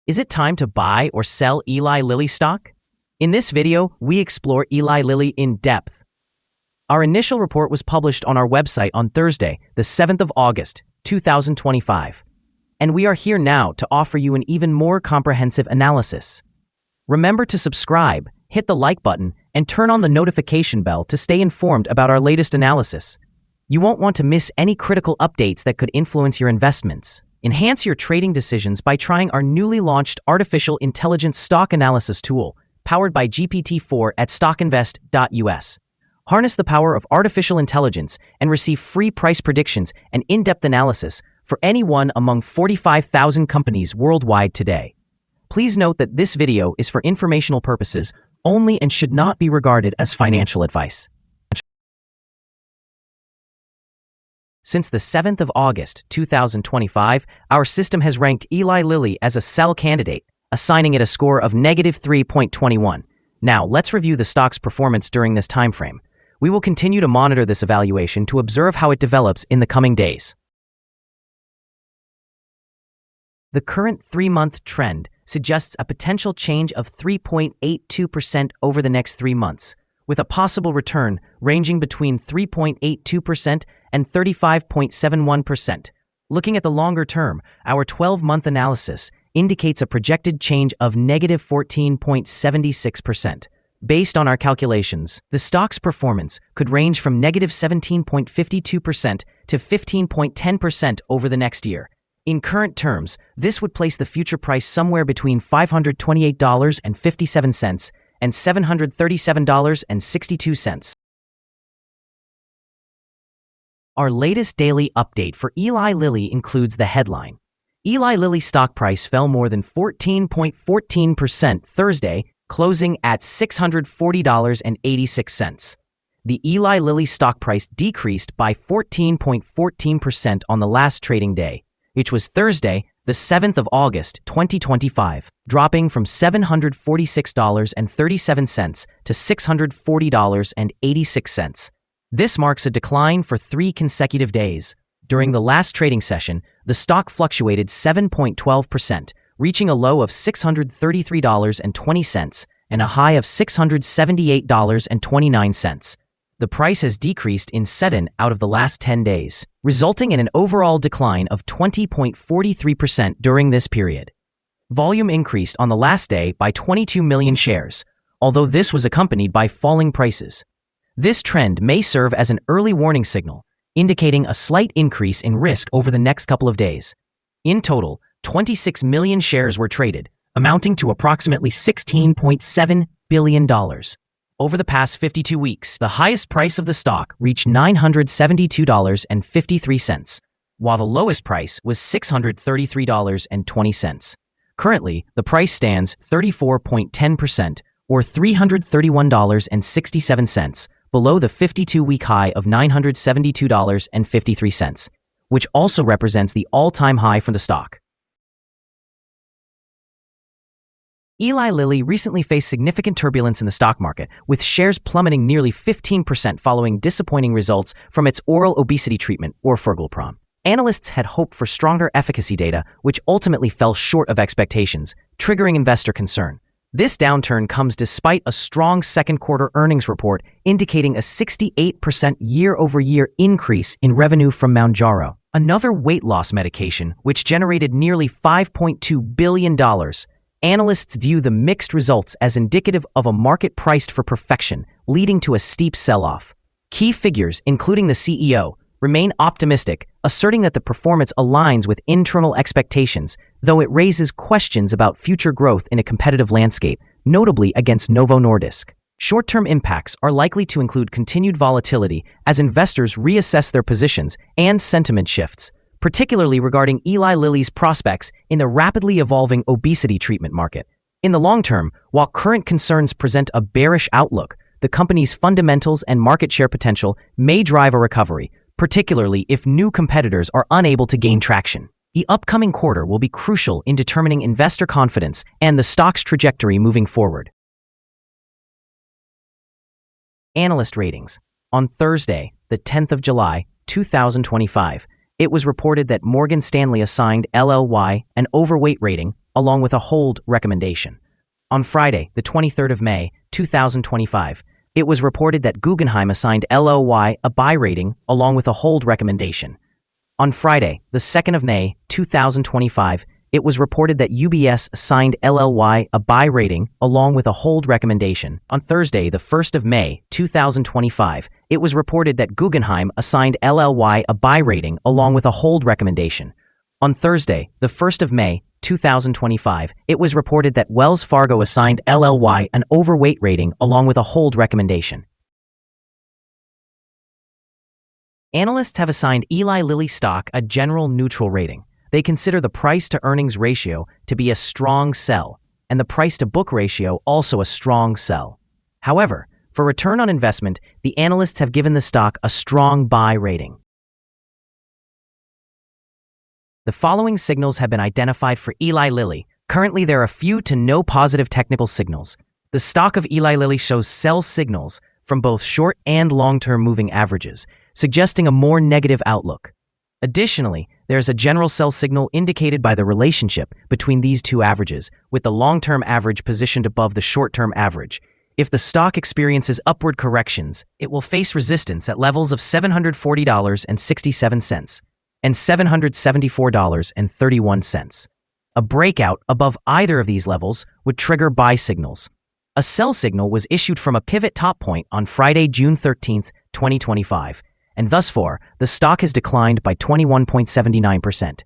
Is it time to buy or sell Eli Lilly stock? In this video, we explore Eli Lilly in depth. Our initial report was published on our website on Thursday, the 7th of August, 2025. And we are here now to offer you an even more comprehensive analysis. Remember to subscribe, hit the like button, and turn on the notification bell to stay informed about our latest analysis. You won't want to miss any critical updates that could influence your investments. Enhance your trading decisions by trying our newly launched artificial intelligence stock analysis tool, powered by GPT-4 at StockInvest.us. Harness the power of artificial intelligence and receive free price predictions and in-depth analysis for any one among 45,000 companies worldwide today. Please note that this video is for informational purposes only and should not be regarded as financial advice. Since the 7th of August, 2025, our system has ranked Eli Lilly as a sell candidate, assigning it a score of -3.21. Now, let's review the stock's performance during this time frame. We will continue to monitor this evaluation to observe how it develops in the coming days. The current 3-month trend suggests a potential change of 3.82% over the next 3 months, with a possible return ranging between 3.82% and 35.71%. Looking at the longer term, our 12-month analysis indicates a projected change of -14.76%. Based on our calculations, the stock's performance could range from -17.52% to 15.10% over the next year. In current terms, this would place the future price somewhere between $528.57 and $737.62. Our latest daily update for Eli Lilly includes the headline: Eli Lilly stock price fell more than 14.14% Thursday, closing at $640.86. The Eli Lilly stock price decreased by 14.14% on the last trading day, which was Thursday, the 7th of August, 2025, dropping from $746.37 to $640.86. This marks a decline for 3 consecutive days. During the last trading session, the stock fluctuated 7.12%, reaching a low of $633.20 and a high of $678.29. The price has decreased in 7 out of the last 10 days, resulting in an overall decline of 20.43% during this period. Volume increased on the last day by 22 million shares, although this was accompanied by falling prices. This trend may serve as an early warning signal, indicating a slight increase in risk over the next couple of days. In total, 26 million shares were traded, amounting to approximately $16.7 billion. Over the past 52 weeks, the highest price of the stock reached $972.53, while the lowest price was $633.20. Currently, the price stands 34.10%, or $331.67, below the 52-week high of $972.53, which also represents the all-time high for the stock. Eli Lilly recently faced significant turbulence in the stock market, with shares plummeting nearly 15% following disappointing results from its oral obesity treatment, orforglipron. Analysts had hoped for stronger efficacy data, which ultimately fell short of expectations, triggering investor concern. This downturn comes despite a strong second-quarter earnings report indicating a 68% year-over-year increase in revenue from Mounjaro, another weight loss medication which generated nearly $5.2 billion. Analysts view the mixed results as indicative of a market priced for perfection, leading to a steep sell-off. Key figures, including the CEO, remain optimistic, asserting that the performance aligns with internal expectations, though it raises questions about future growth in a competitive landscape, notably against Novo Nordisk. Short-term impacts are likely to include continued volatility as investors reassess their positions and sentiment shifts, particularly regarding Eli Lilly's prospects in the rapidly evolving obesity treatment market. In the long term, while current concerns present a bearish outlook, the company's fundamentals and market share potential may drive a recovery, particularly if new competitors are unable to gain traction. The upcoming quarter will be crucial in determining investor confidence and the stock's trajectory moving forward. Analyst Ratings. On Thursday, the 10th of July, 2025, it was reported that Morgan Stanley assigned LLY an overweight rating along with a hold recommendation. On Friday, the 23rd of May, 2025, it was reported that Guggenheim assigned LLY a buy rating along with a hold recommendation. On Friday, the 2nd of May, 2025, it was reported that UBS assigned LLY a buy rating along with a hold recommendation. On Thursday, the 1st of May, 2025, it was reported that Guggenheim assigned LLY a buy rating along with a hold recommendation. On Thursday, the 1st of May, 2025, it was reported that Wells Fargo assigned LLY an overweight rating along with a hold recommendation. Analysts have assigned Eli Lilly stock a general neutral rating. They consider the price-to-earnings ratio to be a strong sell, and the price-to-book ratio also a strong sell. However, for return on investment, the analysts have given the stock a strong buy rating. The following signals have been identified for Eli Lilly. Currently, there are few to no positive technical signals. The stock of Eli Lilly shows sell signals from both short and long-term moving averages, suggesting a more negative outlook. Additionally, there is a general sell signal indicated by the relationship between these two averages, with the long-term average positioned above the short-term average. If the stock experiences upward corrections, it will face resistance at levels of $740.67 and $774.31. A breakout above either of these levels would trigger buy signals. A sell signal was issued from a pivot top point on Friday, June 13, 2025. And thus far, the stock has declined by 21.79%.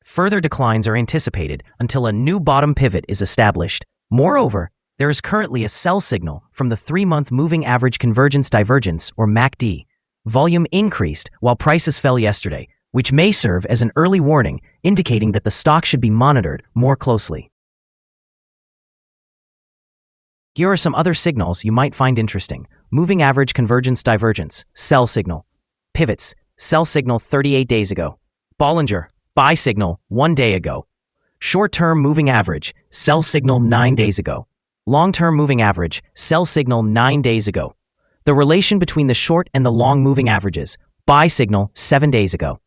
Further declines are anticipated until a new bottom pivot is established. Moreover, there is currently a sell signal from the 3-month moving average convergence divergence, or MACD. Volume increased while prices fell yesterday, which may serve as an early warning indicating that the stock should be monitored more closely. Here are some other signals you might find interesting. Moving average convergence divergence, sell signal. Pivots, sell signal 38 days ago. Bollinger, buy signal 1 day ago. Short-term moving average, sell signal 9 days ago. Long-term moving average, sell signal 9 days ago. The relation between the short and the long moving averages, buy signal 7 days ago.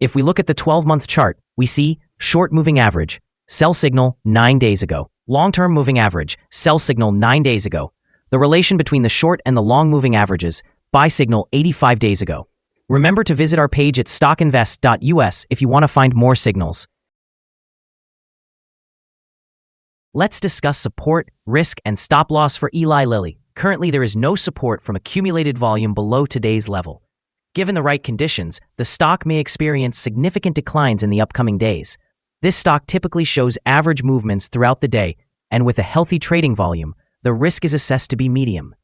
If we look at the 12-month chart, we see short moving average, sell signal 9 days ago. Long-term moving average, sell signal 9 days ago. The relation between the short and the long moving averages, buy signal 85 days ago. Remember to visit our page at StockInvest.us if you want to find more signals. Let's discuss support, risk, and stop loss for Eli Lilly. Currently, there is no support from accumulated volume below today's level. Given the right conditions, the stock may experience significant declines in the upcoming days. This stock typically shows average movements throughout the day, and with a healthy trading volume, the risk is assessed to be medium.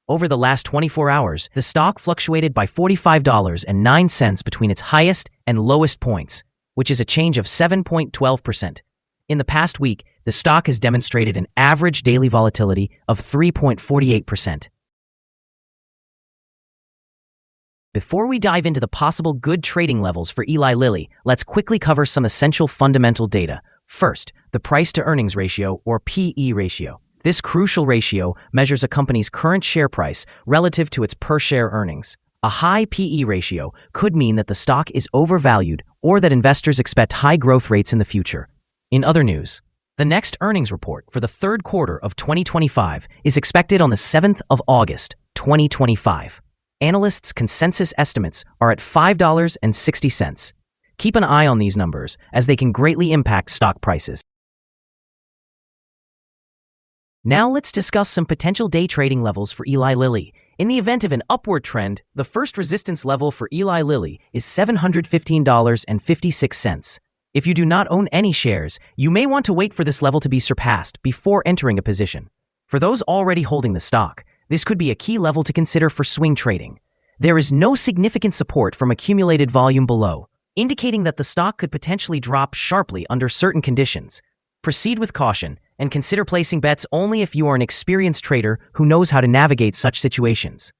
Over the last 24 hours, the stock fluctuated by $45.09 between its highest and lowest points, which is a change of 7.12%. In the past week, the stock has demonstrated an average daily volatility of 3.48%. Before we dive into the possible good trading levels for Eli Lilly, let's quickly cover some essential fundamental data. First, the price-to-earnings ratio, or PE ratio. This crucial ratio measures a company's current share price relative to its per-share earnings. A high PE ratio could mean that the stock is overvalued or that investors expect high growth rates in the future. In other news, the next earnings report for the third quarter of 2025 is expected on the 7th of August, 2025. Analysts' consensus estimates are at $5.60. Keep an eye on these numbers as they can greatly impact stock prices. Now let's discuss some potential day trading levels for Eli Lilly. In the event of an upward trend, the first resistance level for Eli Lilly is $715.56. If you do not own any shares, you may want to wait for this level to be surpassed before entering a position. For those already holding the stock, this could be a key level to consider for swing trading. There is no significant support from accumulated volume below, indicating that the stock could potentially drop sharply under certain conditions. Proceed with caution and consider placing bets only if you are an experienced trader who knows how to navigate such situations.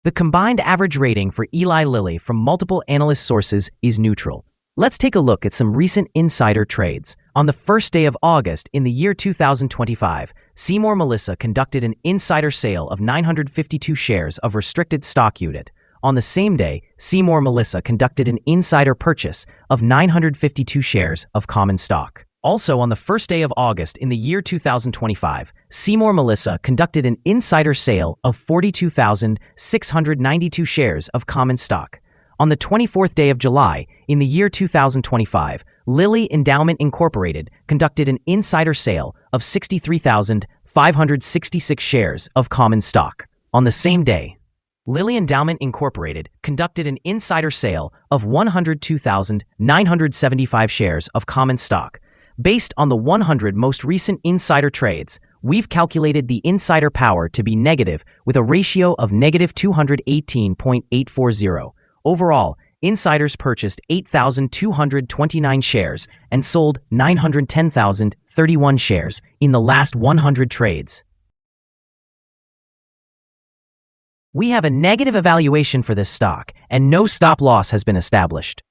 The combined average rating for Eli Lilly from multiple analyst sources is neutral. Let's take a look at some recent insider trades. On the first day of August in the year 2025, Seymour Melissa conducted an insider sale of 952 shares of restricted stock unit, On the same day, Seymour Melissa conducted an insider purchase of 952 shares of common stock. Also, on the first day of August in the year 2025, Seymour Melissa conducted an insider sale of 42,692 shares of common stock. On the 24th day of July in the year 2025, Lilly Endowment Incorporated conducted an insider sale of 63,566 shares of common stock. On the same day, Lilly Endowment Incorporated conducted an insider sale of 102,975 shares of common stock. Based on the 100 most recent insider trades, we've calculated the insider power to be negative with a ratio of negative 218.840. Overall, insiders purchased 8,229 shares and sold 910,031 shares in the last 100 trades. We have a negative evaluation for this stock, and no stop loss has been established.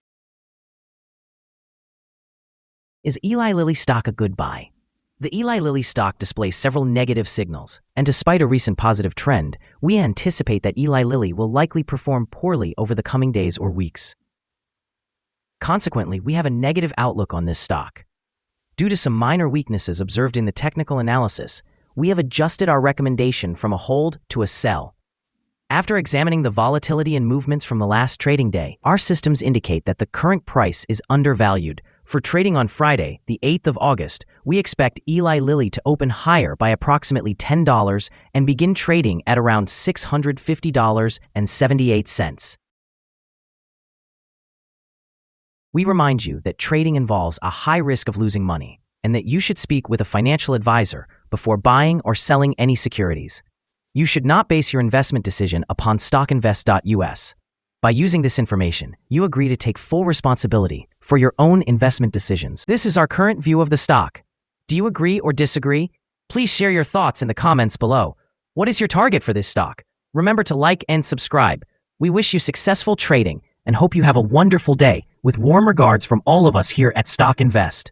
Is Eli Lilly stock a good buy? The Eli Lilly stock displays several negative signals, and despite a recent positive trend, we anticipate that Eli Lilly will likely perform poorly over the coming days or weeks. Consequently, we have a negative outlook on this stock. Due to some minor weaknesses observed in the technical analysis, we have adjusted our recommendation from a hold to a sell. After examining the volatility and movements from the last trading day, our systems indicate that the current price is undervalued. For trading on Friday, the 8th of August, we expect Eli Lilly to open higher by approximately $10 and begin trading at around $650.78. We remind you that trading involves a high risk of losing money and that you should speak with a financial advisor before buying or selling any securities. You should not base your investment decision upon StockInvest.us. By using this information, you agree to take full responsibility for your own investment decisions. This is our current view of the stock. Do you agree or disagree? Please share your thoughts in the comments below. What is your target for this stock? Remember to like and subscribe. We wish you successful trading and hope you have a wonderful day. With warm regards from all of us here at Stock Invest.